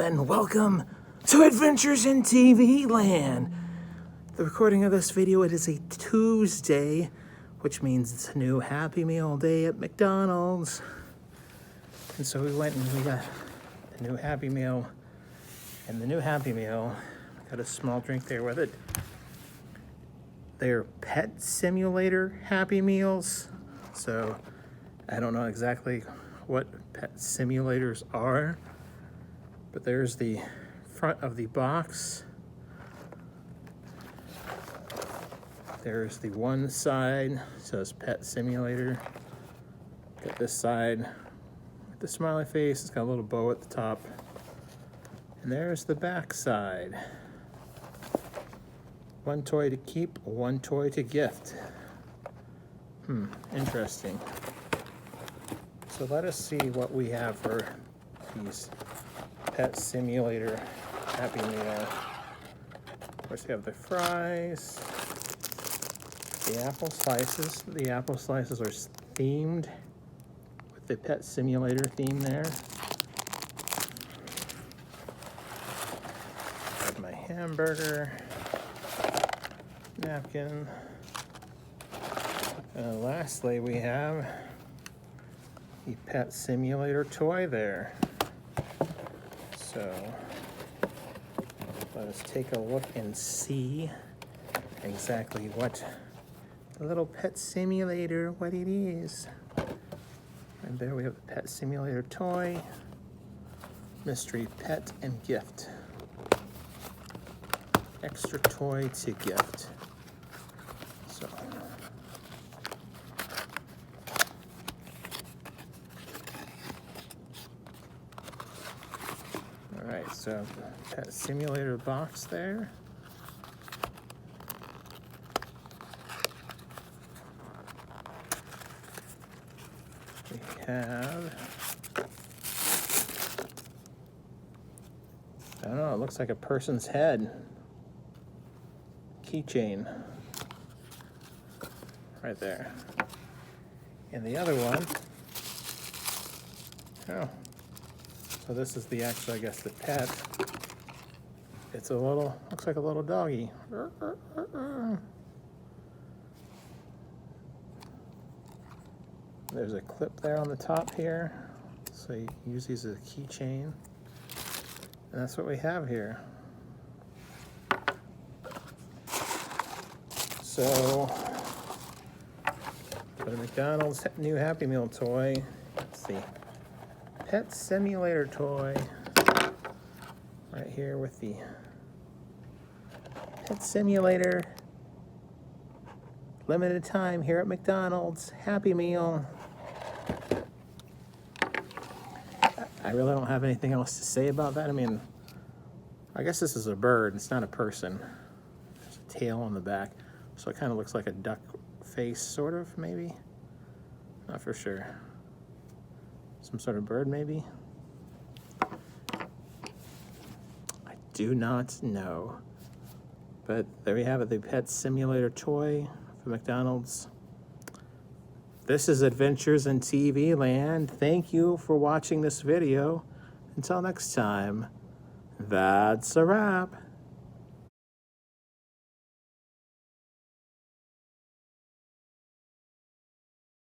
and welcome to Adventures in TV Land. The recording of this video, it is a Tuesday, which means it's a new Happy Meal day at McDonald's. And so we went and we got a new Happy Meal. And the new Happy Meal, got a small drink there with it. They're pet simulator Happy Meals. So I don't know exactly what pet simulators are, but there's the front of the box. There's the one side, says pet simulator. Got this side with the smiley face, it's got a little bow at the top. And there's the back side. One toy to keep, one toy to gift. Interesting. So let us see what we have for these pet simulator Happy Meal. Of course, we have the fries, the apple slices. The apple slices are themed with the pet simulator theme there. Got my hamburger, napkin, and lastly we have the pet simulator toy there. So let us take a look and see exactly what the little pet simulator, what it is. And there we have the pet simulator toy, mystery pet and gift. Extra toy to gift. So alright, so pet simulator box there. We have, I don't know, it looks like a person's head. Keychain. Right there. And the other one, oh, so this is the actual, I guess, the pet. It's a little, looks like a little doggy. There's a clip there on the top here. So you can use these as a keychain. And that's what we have here. So, for the McDonald's new Happy Meal toy, let's see. Pet simulator toy, right here with the pet simulator, limited time here at McDonald's, Happy Meal. I really don't have anything else to say about that. I mean, I guess this is a bird, it's not a person. There's a tail on the back, so it kind of looks like a duck face, sort of, maybe. Not for sure. Some sort of bird, maybe? I do not know. But there we have it, the pet simulator toy for McDonald's. This is Adventures in TV Land. Thank you for watching this video. Until next time, that's a wrap.